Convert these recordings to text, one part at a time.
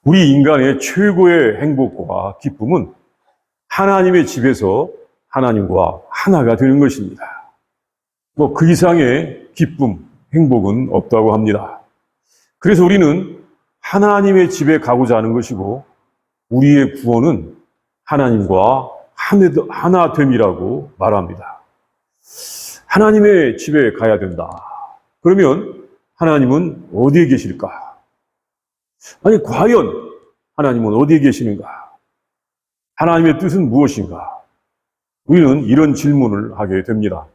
우리 인간의 최고의 행복과 기쁨은 하나님의 집에서 하나님과 하나가 되는 것입니다. 그 이상의 기쁨, 행복은 없다고 합니다. 그래서 우리는 하나님의 집에 가고자 하는 것이고, 우리의 구원은 하나님과 하나됨이라고 말합니다. 하나님의 집에 가야 된다. 그러면 하나님은 어디에 계실까? 아니, 과연 하나님은 어디에 계시는가? 하나님의 뜻은 무엇인가? 우리는 이런 질문을 하게 됩니다.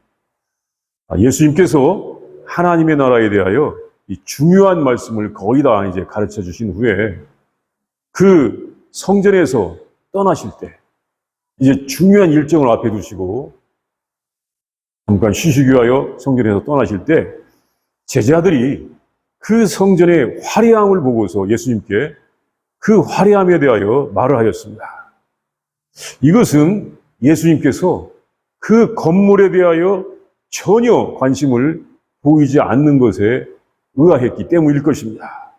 예수님께서 하나님의 나라에 대하여 이 중요한 말씀을 거의 다 이제 가르쳐 주신 후에 그 성전에서 떠나실 때 이제 중요한 일정을 앞에 두시고 잠깐 쉬시기 위하여 성전에서 떠나실 때 제자들이 그 성전의 화려함을 보고서 예수님께 그 화려함에 대하여 말을 하였습니다. 이것은 예수님께서 그 건물에 대하여 전혀 관심을 보이지 않는 것에 의아했기 때문일 것입니다.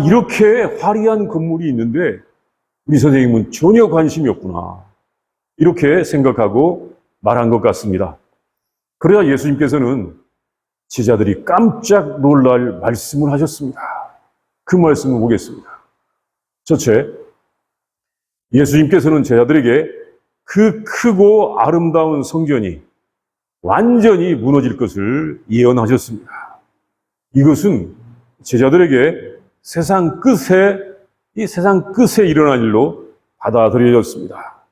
이렇게 화려한 건물이 있는데 우리 선생님은 전혀 관심이 없구나. 이렇게 생각하고 말한 것 같습니다. 그러자 예수님께서는 제자들이 깜짝 놀랄 말씀을 하셨습니다. 그 말씀을 보겠습니다. 첫째, 예수님께서는 제자들에게 그 크고 아름다운 성전이 완전히 무너질 것을 예언하셨습니다. 이것은 제자들에게 세상 끝에 일어날 일로 받아들여졌습니다.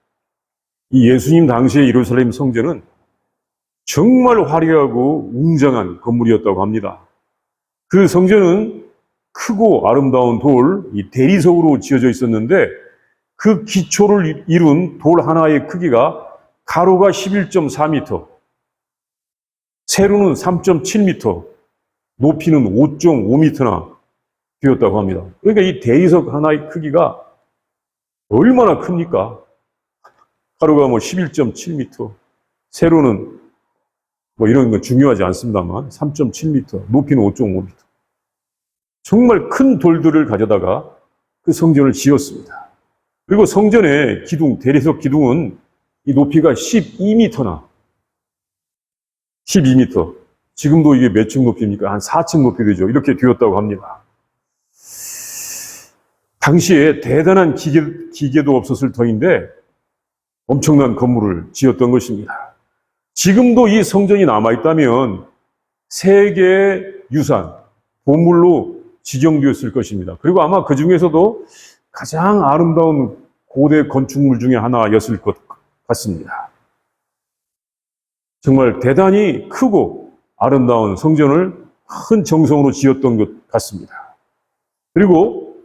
이 예수님 당시의 예루살렘 성전은 정말 화려하고 웅장한 건물이었다고 합니다. 그 성전은 크고 아름다운 이 대리석으로 지어져 있었는데 그 기초를 이룬 돌 하나의 크기가 가로가 11.4m, 세로는 3.7m, 높이는 5.5m나 되었다고 합니다. 그러니까 이 대리석 하나의 크기가 얼마나 큽니까? 가로가 11.7m, 세로는 이런 건 중요하지 않습니다만 3.7m, 높이는 5.5m. 정말 큰 돌들을 가져다가 그 성전을 지었습니다. 그리고 성전의 기둥, 대리석 기둥은 이 높이가 12m나 12m. 지금도 이게 몇 층 높이입니까? 한 4층 높이 되죠. 이렇게 되었다고 합니다. 당시에 대단한 기계도 없었을 터인데 엄청난 건물을 지었던 것입니다. 지금도 이 성전이 남아있다면 세계 유산, 보물로 지정되었을 것입니다. 그리고 아마 그 중에서도 가장 아름다운 고대 건축물 중에 하나였을 것 같습니다. 정말 대단히 크고 아름다운 성전을 큰 정성으로 지었던 것 같습니다. 그리고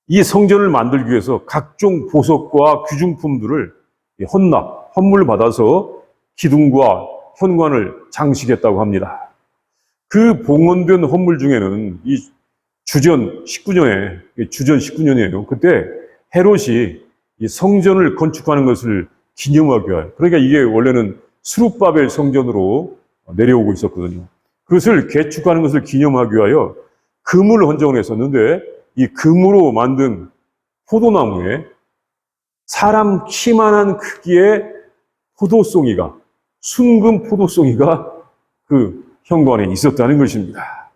이 성전을 만들기 위해서 각종 보석과 귀중품들을 헌물 받아서 기둥과 현관을 장식했다고 합니다. 그 봉헌된 헌물 중에는 이 주전 19년이에요. 그때 헤롯이 이 성전을 건축하는 것을 기념하기 위하여, 그러니까 이게 원래는 스룹바벨 성전으로 내려오고 있었거든요. 그것을 개축하는 것을 기념하기 위하여 금을 헌정을 했었는데 이 금으로 만든 포도나무에 사람 키만한 크기의 순금 포도송이가 그 현관에 있었다는 것입니다.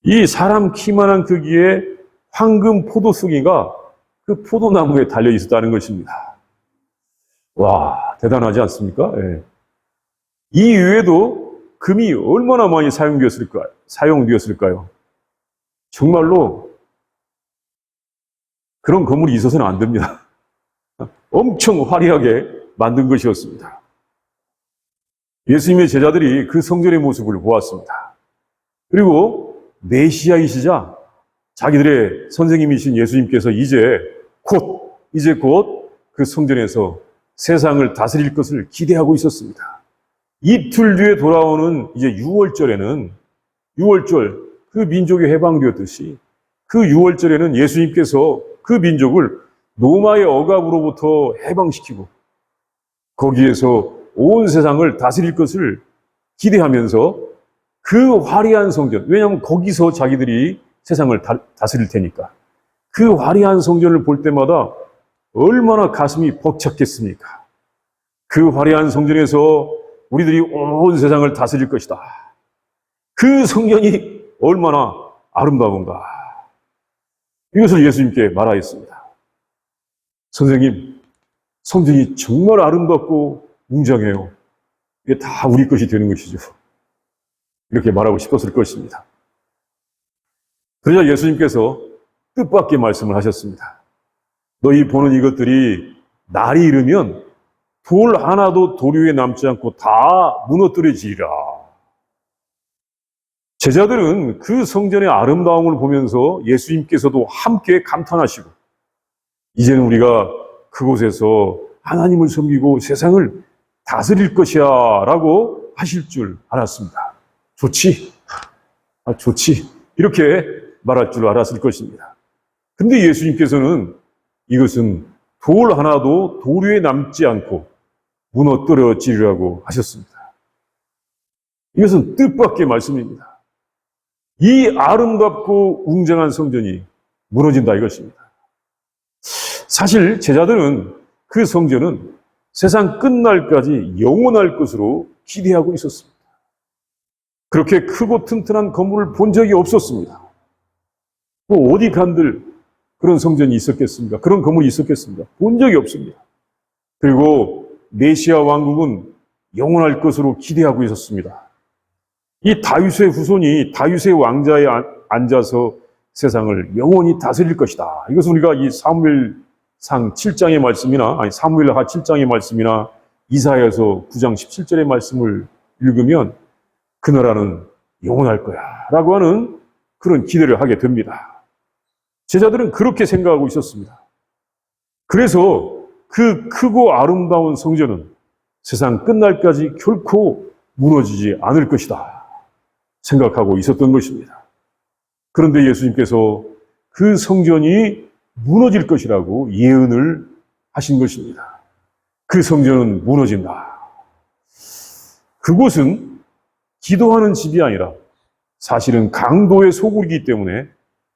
이 사람 키만한 크기의 황금 포도송이가 그 포도나무에 달려 있었다는 것입니다. 와, 대단하지 않습니까? 예. 이 이외에도 금이 얼마나 많이 사용되었을까요? 정말로 그런 건물이 있어서는 안 됩니다. 엄청 화려하게 만든 것이었습니다. 예수님의 제자들이 그 성전의 모습을 보았습니다. 그리고 메시아이시자 자기들의 선생님이신 예수님께서 이제 곧 그 성전에서 세상을 다스릴 것을 기대하고 있었습니다. 이틀 뒤에 돌아오는 이제 6월절에는 그 민족이 해방되었듯이 그 6월절에는 예수님께서 그 민족을 로마의 억압으로부터 해방시키고 거기에서 온 세상을 다스릴 것을 기대하면서 그 화려한 성전, 왜냐하면 거기서 자기들이 세상을 다스릴 테니까. 그 화려한 성전을 볼 때마다 얼마나 가슴이 벅찼겠습니까? 그 화려한 성전에서 우리들이 온 세상을 다스릴 것이다. 그 성전이 얼마나 아름다운가. 이것을 예수님께 말하였습니다. 선생님, 성전이 정말 아름답고 웅장해요. 이게 다 우리 것이 되는 것이죠. 이렇게 말하고 싶었을 것입니다. 그러자 예수님께서 뜻밖의 말씀을 하셨습니다. 너희 보는 이것들이 날이 이르면 돌 하나도 돌 위에 남지 않고 다 무너뜨려지리라. 제자들은 그 성전의 아름다움을 보면서 예수님께서도 함께 감탄하시고, 이제는 우리가 그곳에서 하나님을 섬기고 세상을 다스릴 것이야 라고 하실 줄 알았습니다. 좋지? 좋지. 이렇게 말할 줄 알았을 것입니다. 근데 예수님께서는 이것은 돌 하나도 돌 위에 남지 않고 무너뜨려지리라고 하셨습니다. 이것은 뜻밖의 말씀입니다. 이 아름답고 웅장한 성전이 무너진다 이것입니다. 사실 제자들은 그 성전은 세상 끝날까지 영원할 것으로 기대하고 있었습니다. 그렇게 크고 튼튼한 건물을 본 적이 없었습니다. 뭐 어디 간들 그런 성전이 있었겠습니까? 그런 건물이 있었겠습니까? 본 적이 없습니다. 그리고 메시아 왕국은 영원할 것으로 기대하고 있었습니다. 이 다윗의 후손이 다윗의 왕자에 앉아서 세상을 영원히 다스릴 것이다. 이것은 우리가 이 사무엘상 7장의 말씀이나 사무엘하 7장의 말씀이나 이사야서 9장 17절의 말씀을 읽으면 그 나라는 영원할 거야 라고 하는 그런 기대를 하게 됩니다. 제자들은 그렇게 생각하고 있었습니다. 그래서 그 크고 아름다운 성전은 세상 끝날까지 결코 무너지지 않을 것이다 생각하고 있었던 것입니다. 그런데 예수님께서 그 성전이 무너질 것이라고 예언을 하신 것입니다. 그 성전은 무너진다. 그곳은 기도하는 집이 아니라 사실은 강도의 소굴이기 때문에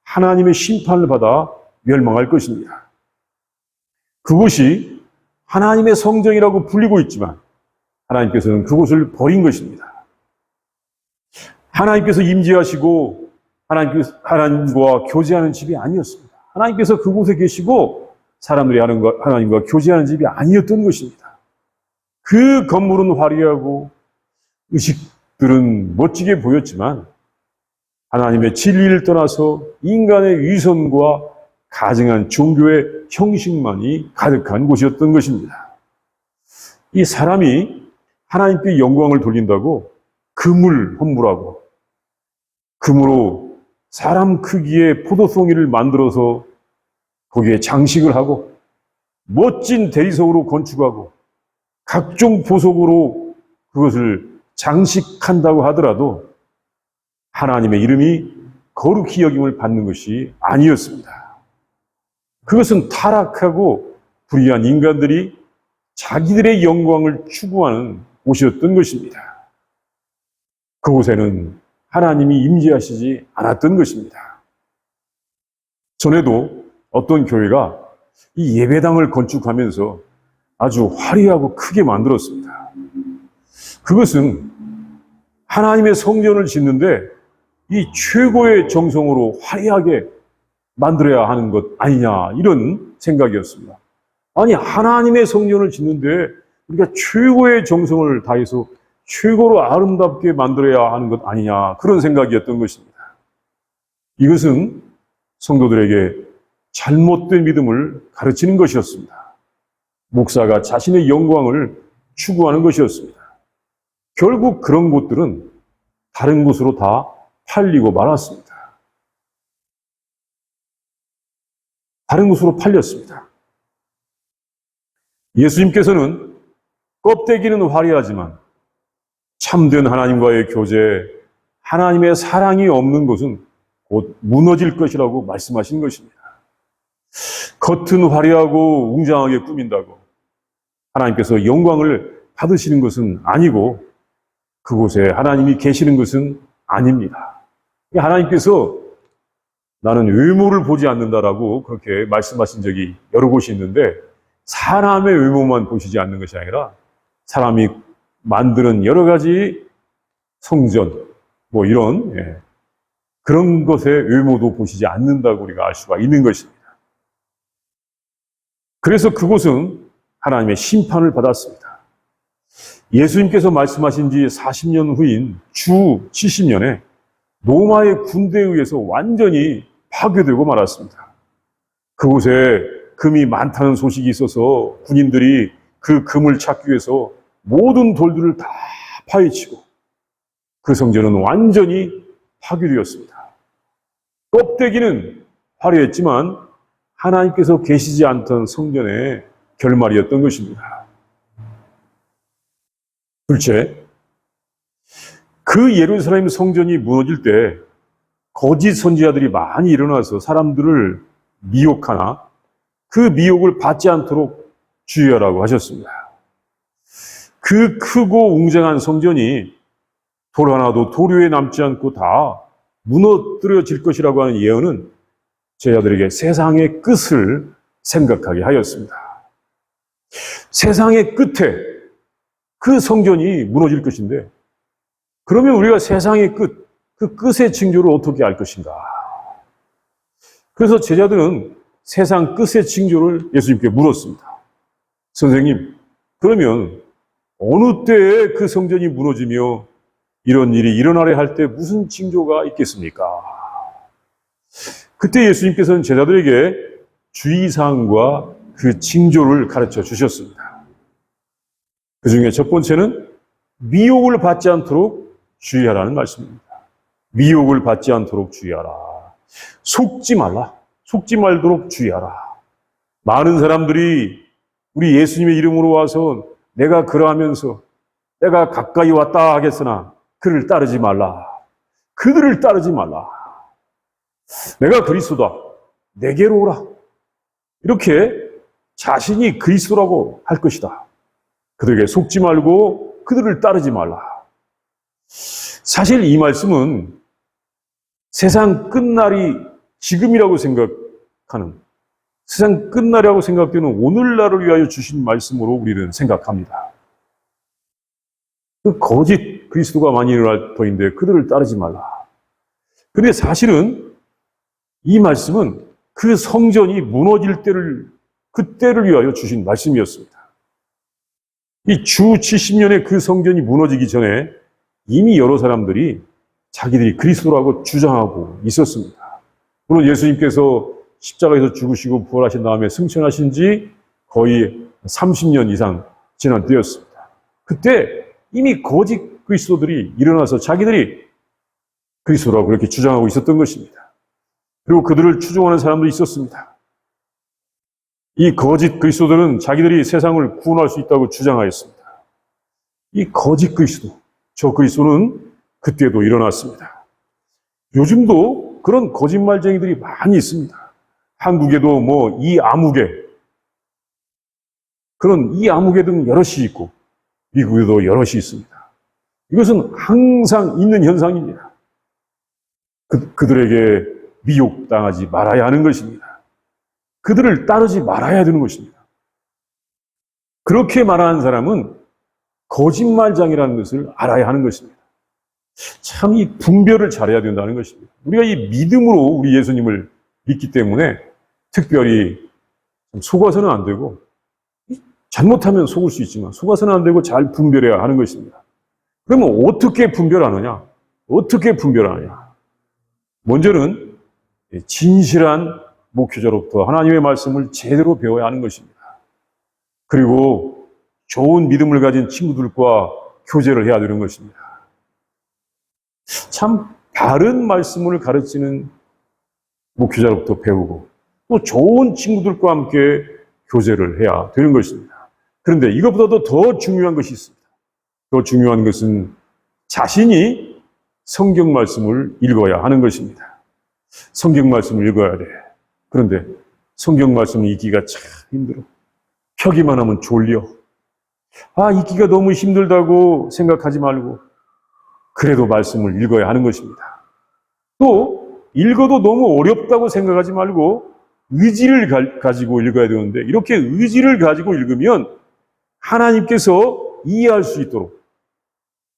하나님의 심판을 받아 멸망할 것입니다. 그곳이 하나님의 성전이라고 불리고 있지만 하나님께서는 그곳을 버린 것입니다. 하나님께서 임재하시고 하나님과 교제하는 집이 아니었습니다. 하나님께서 그곳에 계시고 사람들이 하나님과 교제하는 집이 아니었던 것입니다. 그 건물은 화려하고 의식들은 멋지게 보였지만 하나님의 진리를 떠나서 인간의 위선과 가증한 종교의 형식만이 가득한 곳이었던 것입니다. 이 사람이 하나님께 영광을 돌린다고 금을 헌물하고 금으로 사람 크기의 포도송이를 만들어서 거기에 장식을 하고 멋진 대리석으로 건축하고 각종 보석으로 그것을 장식한다고 하더라도 하나님의 이름이 거룩히 여김을 받는 것이 아니었습니다. 그것은 타락하고 불의한 인간들이 자기들의 영광을 추구하는 곳이었던 것입니다. 그곳에는 하나님이 임재하시지 않았던 것입니다. 전에도 어떤 교회가 이 예배당을 건축하면서 아주 화려하고 크게 만들었습니다. 그것은 하나님의 성전을 짓는데 이 최고의 정성으로 화려하게 만들어야 하는 것 아니냐 이런 생각이었습니다. 아니 하나님의 성전을 짓는데 우리가 최고의 정성을 다해서 최고로 아름답게 만들어야 하는 것 아니냐 그런 생각이었던 것입니다. 이것은 성도들에게 잘못된 믿음을 가르치는 것이었습니다. 목사가 자신의 영광을 추구하는 것이었습니다. 결국 그런 곳들은 다른 곳으로 다 팔리고 말았습니다. 다른 곳으로 팔렸습니다. 예수님께서는 껍데기는 화려하지만 참된 하나님과의 교제, 하나님의 사랑이 없는 곳은 곧 무너질 것이라고 말씀하신 것입니다. 겉은 화려하고 웅장하게 꾸민다고 하나님께서 영광을 받으시는 것은 아니고 그곳에 하나님이 계시는 것은 아닙니다. 하나님께서 나는 외모를 보지 않는다라고 그렇게 말씀하신 적이 여러 곳이 있는데, 사람의 외모만 보시지 않는 것이 아니라 사람이 만드는 여러 가지 성전, 뭐 이런 그런 것의 외모도 보시지 않는다고 우리가 알 수가 있는 것입니다. 그래서 그곳은 하나님의 심판을 받았습니다. 예수님께서 말씀하신 지 40년 후인 주 70년에 로마의 군대에 의해서 완전히 파괴되고 말았습니다. 그곳에 금이 많다는 소식이 있어서 군인들이 그 금을 찾기 위해서 모든 돌들을 다 파헤치고 그 성전은 완전히 파괴되었습니다. 껍데기는 화려했지만 하나님께서 계시지 않던 성전의 결말이었던 것입니다. 둘째, 그 예루살렘 성전이 무너질 때 거짓 선지자들이 많이 일어나서 사람들을 미혹하나 그 미혹을 받지 않도록 주의하라고 하셨습니다. 그 크고 웅장한 성전이 돌 하나도 도료에 남지 않고 다 무너뜨려질 것이라고 하는 예언은 제자들에게 세상의 끝을 생각하게 하였습니다. 세상의 끝에 그 성전이 무너질 것인데, 그러면 우리가 세상의 끝, 그 끝의 징조를 어떻게 알 것인가? 그래서 제자들은 세상 끝의 징조를 예수님께 물었습니다. 선생님, 그러면 어느 때에 그 성전이 무너지며 이런 일이 일어나려 할 때 무슨 징조가 있겠습니까? 그때 예수님께서는 제자들에게 주의사항과 그 징조를 가르쳐 주셨습니다. 그 중에 첫 번째는 미혹을 받지 않도록 주의하라는 말씀입니다. 미혹을 받지 않도록 주의하라. 속지 말라. 속지 말도록 주의하라. 많은 사람들이 우리 예수님의 이름으로 와서 내가 그러하면서 내가 가까이 왔다 하겠으나 그를 따르지 말라. 그들을 따르지 말라. 내가 그리스도다. 내게로 오라. 이렇게 자신이 그리스도라고 할 것이다. 그들에게 속지 말고 그들을 따르지 말라. 사실 이 말씀은 세상 끝날이 지금이라고 생각하는, 세상 끝날이라고 생각되는 오늘날을 위하여 주신 말씀으로 우리는 생각합니다. 그 거짓 그리스도가 많이 일어날 터인데 그들을 따르지 말라. 그런데 사실은 이 말씀은 그 성전이 무너질 때를, 그때를 위하여 주신 말씀이었습니다. 이 주 70년에 그 성전이 무너지기 전에 이미 여러 사람들이 자기들이 그리스도라고 주장하고 있었습니다. 물론 예수님께서 십자가에서 죽으시고 부활하신 다음에 승천하신 지 거의 30년 이상 지난 때였습니다. 그때 이미 거짓 그리스도들이 일어나서 자기들이 그리스도라고 그렇게 주장하고 있었던 것입니다. 그리고 그들을 추종하는 사람도 있었습니다. 이 거짓 그리스도들은 자기들이 세상을 구원할 수 있다고 주장하였습니다. 이 거짓 그리스도, 저 그리스도는 그때도 일어났습니다. 요즘도 그런 거짓말쟁이들이 많이 있습니다. 한국에도 뭐 이아무개, 그런 이아무개 등 여럿이 있고 미국에도 여럿이 있습니다. 이것은 항상 있는 현상입니다. 그들에게 미혹당하지 말아야 하는 것입니다. 그들을 따르지 말아야 되는 것입니다. 그렇게 말하는 사람은 거짓말장이라는 것을 알아야 하는 것입니다. 참 이 분별을 잘해야 된다는 것입니다. 우리가 이 믿음으로 우리 예수님을 믿기 때문에 특별히 속아서는 안 되고, 잘못하면 속을 수 있지만 속아서는 안 되고 잘 분별해야 하는 것입니다. 그러면 어떻게 분별하느냐? 어떻게 분별하느냐? 먼저는 진실한 목회자로부터 하나님의 말씀을 제대로 배워야 하는 것입니다. 그리고 좋은 믿음을 가진 친구들과 교제를 해야 되는 것입니다. 참 바른 말씀을 가르치는 목회자로부터 배우고 또 좋은 친구들과 함께 교제를 해야 되는 것입니다. 그런데 이것보다도 더 중요한 것이 있습니다. 더 중요한 것은 자신이 성경 말씀을 읽어야 하는 것입니다. 성경 말씀을 읽어야 돼. 그런데 성경 말씀을 읽기가 참 힘들어. 펴기만 하면 졸려. 읽기가 너무 힘들다고 생각하지 말고 그래도 말씀을 읽어야 하는 것입니다. 또 읽어도 너무 어렵다고 생각하지 말고 의지를 가지고 읽어야 되는데, 이렇게 의지를 가지고 읽으면 하나님께서 이해할 수 있도록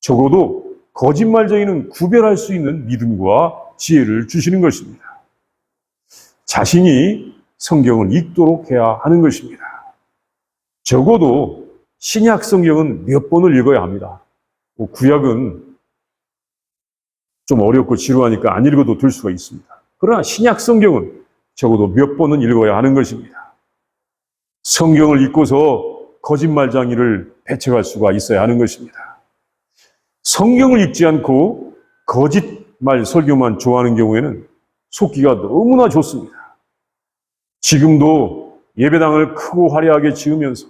적어도 거짓말쟁이는 구별할 수 있는 믿음과 지혜를 주시는 것입니다. 자신이 성경을 읽도록 해야 하는 것입니다. 적어도 신약 성경은 몇 번을 읽어야 합니다. 구약은 좀 어렵고 지루하니까 안 읽어도 될 수가 있습니다. 그러나 신약 성경은 적어도 몇 번은 읽어야 하는 것입니다. 성경을 읽고서 거짓말쟁이를 배척할 수가 있어야 하는 것입니다. 성경을 읽지 않고 거짓말 설교만 좋아하는 경우에는 속기가 너무나 좋습니다. 지금도 예배당을 크고 화려하게 지으면서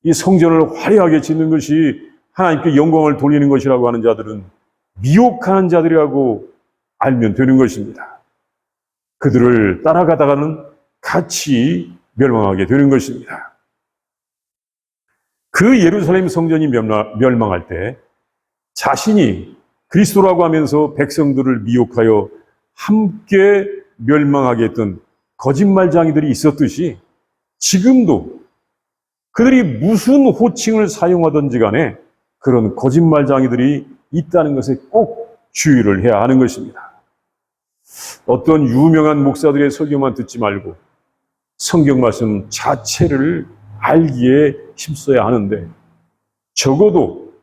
이 성전을 화려하게 짓는 것이 하나님께 영광을 돌리는 것이라고 하는 자들은 미혹하는 자들이라고 알면 되는 것입니다. 그들을 따라가다가는 같이 멸망하게 되는 것입니다. 그 예루살렘 성전이 멸망할 때 자신이 그리스도라고 하면서 백성들을 미혹하여 함께 멸망하게 했던 거짓말쟁이들이 있었듯이 지금도 그들이 무슨 호칭을 사용하든지 간에 그런 거짓말쟁이들이 있다는 것에 꼭 주의를 해야 하는 것입니다. 어떤 유명한 목사들의 설교만 듣지 말고 성경 말씀 자체를 알기에 힘써야 하는데, 적어도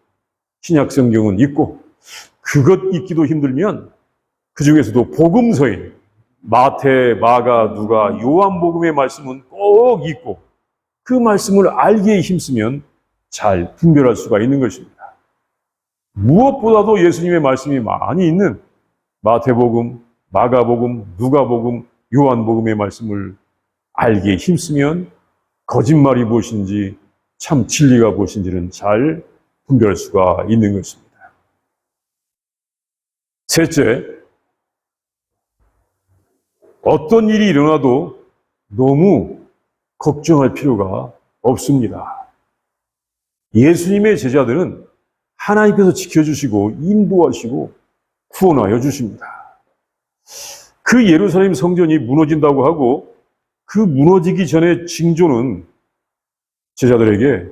신약 성경은 읽고 그것 읽기도 힘들면 그 중에서도 복음서인 마태, 마가, 누가, 요한복음의 말씀은 꼭 읽고 그 말씀을 알기에 힘쓰면 잘 분별할 수가 있는 것입니다. 무엇보다도 예수님의 말씀이 많이 있는 마태복음, 마가복음, 누가복음, 요한복음의 말씀을 알기에 힘쓰면 거짓말이 무엇인지 참 진리가 무엇인지는 잘 분별할 수가 있는 것입니다. 셋째, 어떤 일이 일어나도 너무 걱정할 필요가 없습니다. 예수님의 제자들은 하나님께서 지켜주시고 인도하시고 구원하여 주십니다. 그 예루살렘 성전이 무너진다고 하고 그 무너지기 전에 징조는 제자들에게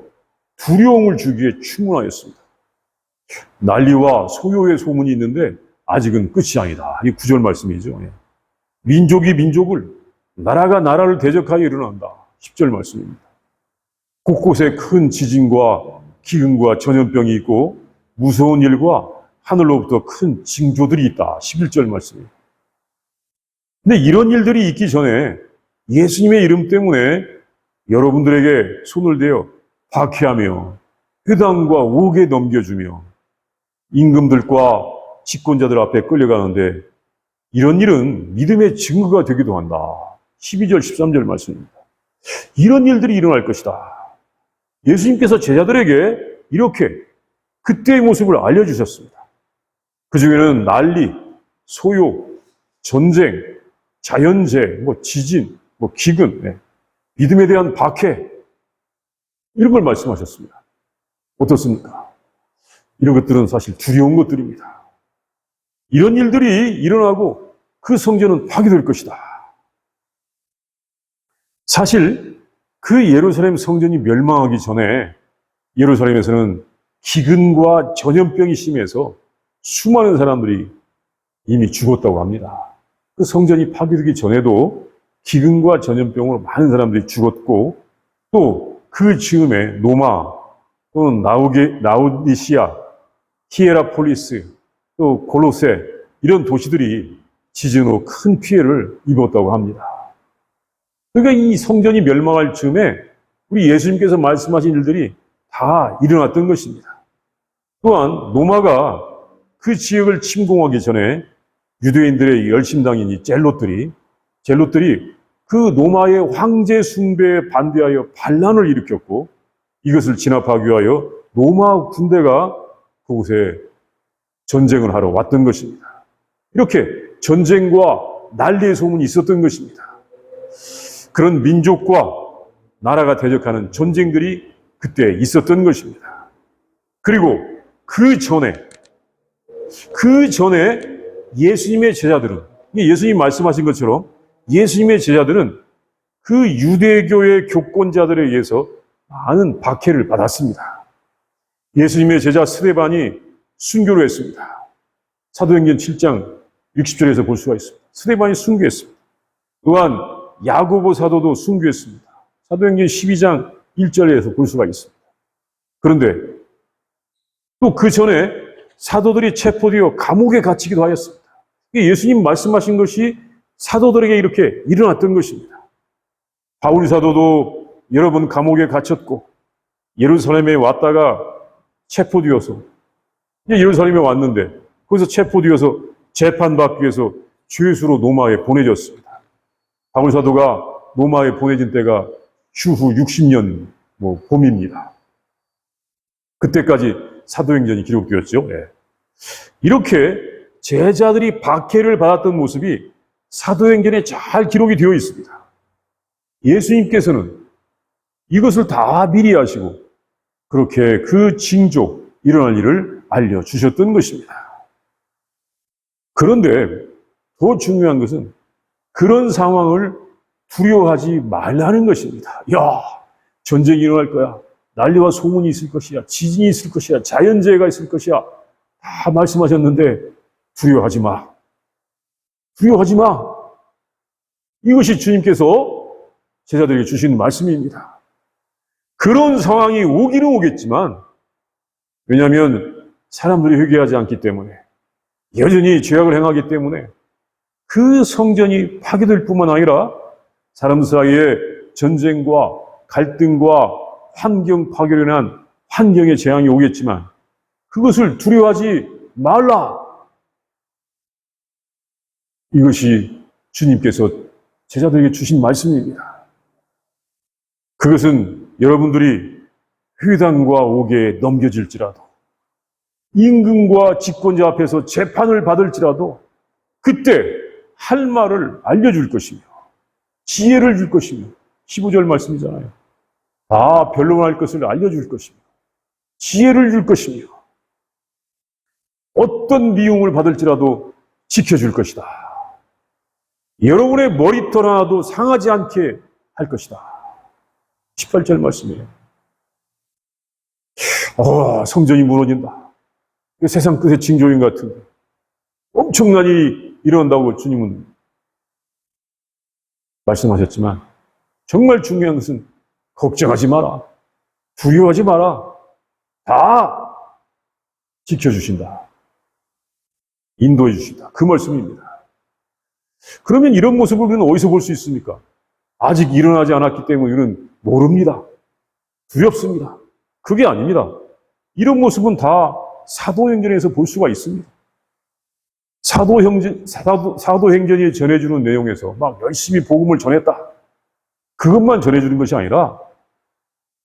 두려움을 주기에 충분하였습니다. 난리와 소요의 소문이 있는데 아직은 끝이 아니다. 이 9절 말씀이죠. 민족이 민족을, 나라가 나라를 대적하여 일어난다. 10절 말씀입니다. 곳곳에 큰 지진과 기근과 전염병이 있고 무서운 일과 하늘로부터 큰 징조들이 있다. 11절 말씀입니다. 근데 이런 일들이 있기 전에 예수님의 이름 때문에 여러분들에게 손을 대어 박해하며 회당과 옥에 넘겨주며 임금들과 집권자들 앞에 끌려가는데, 이런 일은 믿음의 증거가 되기도 한다. 12절, 13절 말씀입니다. 이런 일들이 일어날 것이다. 예수님께서 제자들에게 이렇게 그때의 모습을 알려주셨습니다. 그 중에는 난리, 소요, 전쟁, 자연재해, 지진, 기근, 믿음에 대한 박해, 이런 걸 말씀하셨습니다. 어떻습니까? 이런 것들은 사실 두려운 것들입니다. 이런 일들이 일어나고 그 성전은 파괴될 것이다. 사실 그 예루살렘 성전이 멸망하기 전에 예루살렘에서는 기근과 전염병이 심해서 수많은 사람들이 이미 죽었다고 합니다. 그 성전이 파괴되기 전에도 기근과 전염병으로 많은 사람들이 죽었고, 또 그 즈음에 노마 또는 라우디시아, 히에라폴리스, 또 골로새, 이런 도시들이 지진 후 큰 피해를 입었다고 합니다. 그러니까 이 성전이 멸망할 즈음에 우리 예수님께서 말씀하신 일들이 다 일어났던 것입니다. 또한 노마가 그 지역을 침공하기 전에 유대인들의 열심당인 이 젤롯들이 그 노마의 황제 숭배에 반대하여 반란을 일으켰고, 이것을 진압하기 위하여 노마 군대가 그곳에 전쟁을 하러 왔던 것입니다. 이렇게 전쟁과 난리의 소문이 있었던 것입니다. 그런 민족과 나라가 대적하는 전쟁들이 그때 있었던 것입니다. 그리고 그 전에 예수님의 제자들은, 예수님 말씀하신 것처럼 예수님의 제자들은 그 유대교의 교권자들에 의해서 많은 박해를 받았습니다. 예수님의 제자 스데반이 순교를 했습니다. 사도행전 7장 60절에서 볼 수가 있습니다. 스데반이 순교했습니다. 또한 야고보 사도도 순교했습니다. 사도행전 12장 1절에서 볼 수가 있습니다. 그런데 또 그 전에 사도들이 체포되어 감옥에 갇히기도 하였습니다. 예수님 말씀하신 것이 사도들에게 이렇게 일어났던 것입니다. 바울 사도도 여러 번 감옥에 갇혔고 예루살렘에 왔다가 체포되어서 예루살렘에 왔는데 거기서 체포되어서 재판받기 위해서 죄수로 로마에 보내졌습니다. 바울 사도가 로마에 보내진 때가 주후 60년 봄입니다. 그때까지 사도행전이 기록되었죠. 네. 이렇게 제자들이 박해를 받았던 모습이 사도행전에 잘 기록이 되어 있습니다. 예수님께서는 이것을 다 미리 하시고 그렇게 그 징조, 일어날 일을 알려주셨던 것입니다. 그런데 더 중요한 것은 그런 상황을 두려워하지 말라는 것입니다. 야, 전쟁이 일어날 거야. 난리와 소문이 있을 것이야. 지진이 있을 것이야. 자연재해가 있을 것이야. 다 말씀하셨는데 두려워하지 마. 두려워하지 마. 이것이 주님께서 제자들에게 주신 말씀입니다. 그런 상황이 오기는 오겠지만 왜냐하면 사람들이 회개하지 않기 때문에 여전히 죄악을 행하기 때문에 그 성전이 파괴될 뿐만 아니라 사람 사이에 전쟁과 갈등과 환경 파괴로 인한 환경의 재앙이 오겠지만 그것을 두려워하지 말라. 이것이 주님께서 제자들에게 주신 말씀입니다. 그것은 여러분들이 회당과 옥에 넘겨질지라도 임금과 집권자 앞에서 재판을 받을지라도 그때 할 말을 알려줄 것이며 지혜를 줄 것이며 15절 말씀이잖아요. 다 변론할 것을 알려줄 것이며 지혜를 줄 것이며 어떤 미움을 받을지라도 지켜줄 것이다. 여러분의 머리털 하나도 상하지 않게 할 것이다. 18절 말씀이에요. 성전이 무너진다. 세상 끝의 징조인 같은데 엄청난 일이 일어난다고 주님은 말씀하셨지만 정말 중요한 것은 걱정하지 마라. 두려워하지 마라. 다 지켜주신다. 인도해 주신다. 그 말씀입니다. 그러면 이런 모습을 우리는 어디서 볼 수 있습니까? 아직 일어나지 않았기 때문에 우리는 모릅니다. 두렵습니다. 그게 아닙니다. 이런 모습은 다 사도행전에서 볼 수가 있습니다. 사도행전이 전해주는 내용에서 막 열심히 복음을 전했다. 그것만 전해주는 것이 아니라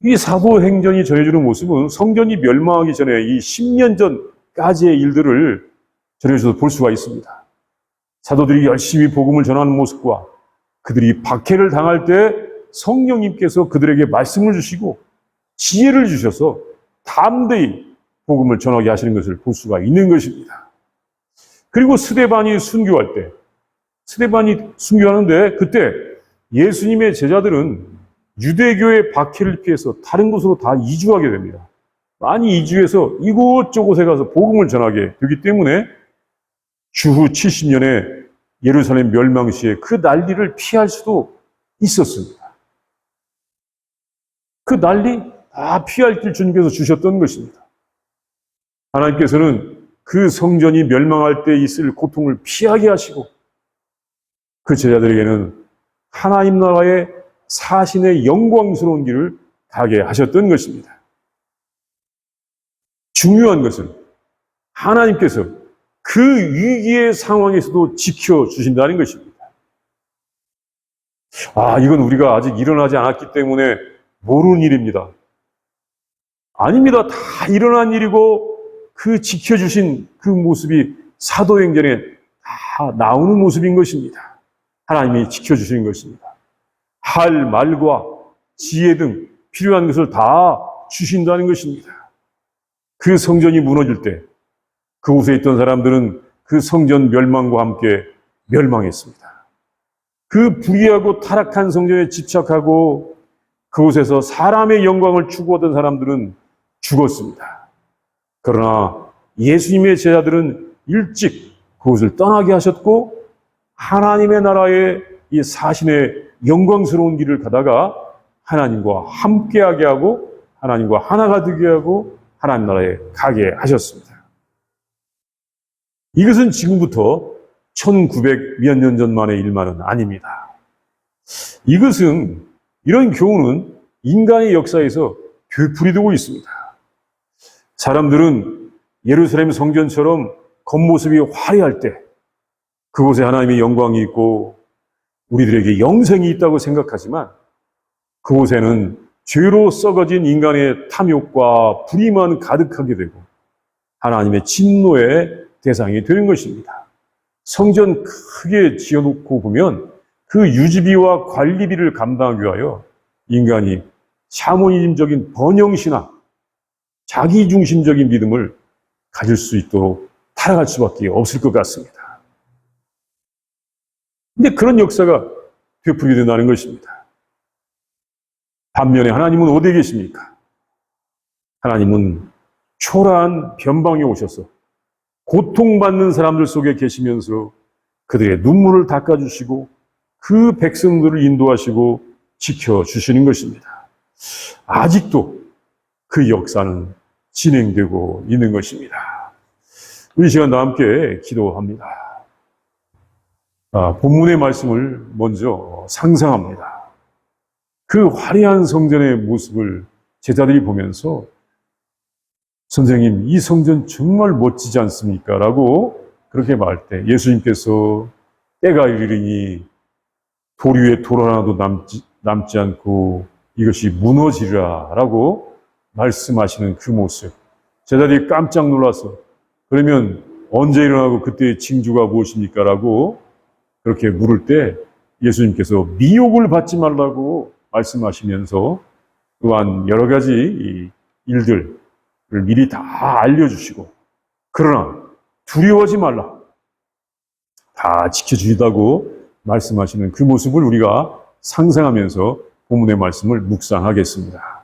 이 사도행전이 전해주는 모습은 성전이 멸망하기 전에 이 10년 전까지의 일들을 전해줘서 볼 수가 있습니다. 사도들이 열심히 복음을 전하는 모습과 그들이 박해를 당할 때 성령님께서 그들에게 말씀을 주시고 지혜를 주셔서 담대히 복음을 전하게 하시는 것을 볼 수가 있는 것입니다. 그리고 스데반이 순교하는데 그때 예수님의 제자들은 유대교의 박해를 피해서 다른 곳으로 다 이주하게 됩니다. 많이 이주해서 이곳저곳에 가서 복음을 전하게 되기 때문에 주후 70년에 예루살렘 멸망 시에 그 난리를 피할 수도 있었습니다. 그 난리 다 피할 길 주님께서 주셨던 것입니다. 하나님께서는 그 성전이 멸망할 때 있을 고통을 피하게 하시고 그 제자들에게는 하나님 나라의 사신의 영광스러운 길을 가게 하셨던 것입니다. 중요한 것은 하나님께서 그 위기의 상황에서도 지켜주신다는 것입니다. 이건 우리가 아직 일어나지 않았기 때문에 모르는 일입니다. 아닙니다. 다 일어난 일이고 그 지켜주신 그 모습이 사도행전에 다 나오는 모습인 것입니다. 하나님이 지켜주시는 것입니다. 할 말과 지혜 등 필요한 것을 다 주신다는 것입니다. 그 성전이 무너질 때 그곳에 있던 사람들은 그 성전 멸망과 함께 멸망했습니다. 그 불의하고 타락한 성전에 집착하고 그곳에서 사람의 영광을 추구하던 사람들은 죽었습니다. 그러나 예수님의 제자들은 일찍 그곳을 떠나게 하셨고 하나님의 나라의 이 사신의 영광스러운 길을 가다가 하나님과 함께하게 하고 하나님과 하나가 되게 하고 하나님 나라에 가게 하셨습니다. 이것은 지금부터 1900 몇 년 전만의 일만은 아닙니다. 이것은 이런 교훈은 인간의 역사에서 되풀이되고 있습니다. 사람들은 예루살렘 성전처럼 겉모습이 화려할 때 그곳에 하나님의 영광이 있고 우리들에게 영생이 있다고 생각하지만 그곳에는 죄로 썩어진 인간의 탐욕과 불의만 가득하게 되고 하나님의 진노의 대상이 되는 것입니다. 성전 크게 지어놓고 보면 그 유지비와 관리비를 감당하기 위하여 인간이 샤머니즘적인 번영신앙, 자기중심적인 믿음을 가질 수 있도록 타락할 수밖에 없을 것 같습니다. 근데 그런 역사가 되풀이된다는 것입니다. 반면에 하나님은 어디에 계십니까? 하나님은 초라한 변방에 오셔서 고통받는 사람들 속에 계시면서 그들의 눈물을 닦아주시고 그 백성들을 인도하시고 지켜주시는 것입니다. 아직도 그 역사는 진행되고 있는 것입니다. 우리 시간 다 함께 기도합니다. 본문의 말씀을 먼저 상상합니다. 그 화려한 성전의 모습을 제자들이 보면서 선생님, 이 성전 정말 멋지지 않습니까? 라고 그렇게 말할 때 예수님께서 때가 이르니 돌 위에 돌 하나도 남지 않고 이것이 무너지리라 라고 말씀하시는 그 모습. 제자들이 깜짝 놀라서 그러면 언제 일어나고 그때의 징조가 무엇입니까? 라고 그렇게 물을 때 예수님께서 미혹을 받지 말라고 말씀하시면서 또한 여러 가지 일들을 미리 다 알려주시고 그러나 두려워하지 말라. 다 지켜주시다고 말씀하시는 그 모습을 우리가 상상하면서 본문의 말씀을 묵상하겠습니다.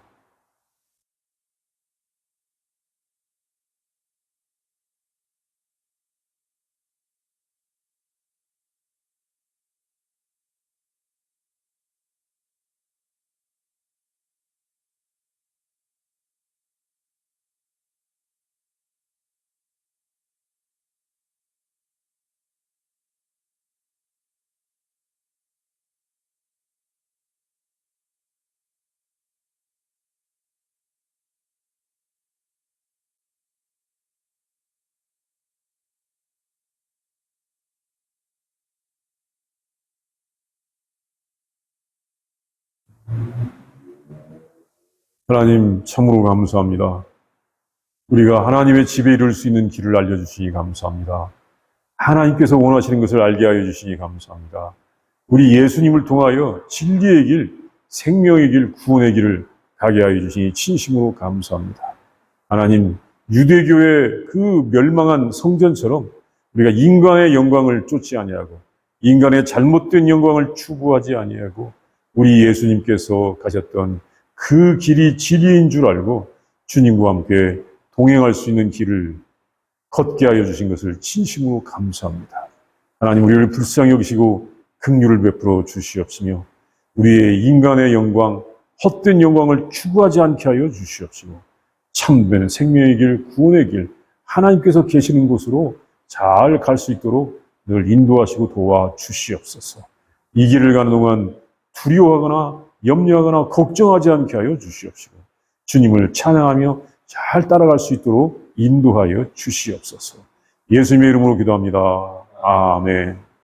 하나님 참으로 감사합니다. 우리가 하나님의 집에 이룰 수 있는 길을 알려주시니 감사합니다. 하나님께서 원하시는 것을 알게 하여 주시니 감사합니다. 우리 예수님을 통하여 진리의 길, 생명의 길, 구원의 길을 가게 하여 주시니 진심으로 감사합니다. 하나님, 유대교의 그 멸망한 성전처럼 우리가 인간의 영광을 쫓지 아니하고 인간의 잘못된 영광을 추구하지 아니하고 우리 예수님께서 가셨던 그 길이 진리인 줄 알고 주님과 함께 동행할 수 있는 길을 걷게 하여 주신 것을 진심으로 감사합니다. 하나님, 우리를 불쌍히 여기시고 긍휼을 베풀어 주시옵시며 우리의 인간의 영광, 헛된 영광을 추구하지 않게 하여 주시옵시고 참된 생명의 길, 구원의 길, 하나님께서 계시는 곳으로 잘 갈 수 있도록 늘 인도하시고 도와주시옵소서. 이 길을 가는 동안 두려워하거나 염려하거나 걱정하지 않게 하여 주시옵시고 주님을 찬양하며 잘 따라갈 수 있도록 인도하여 주시옵소서. 예수님의 이름으로 기도합니다. 아멘.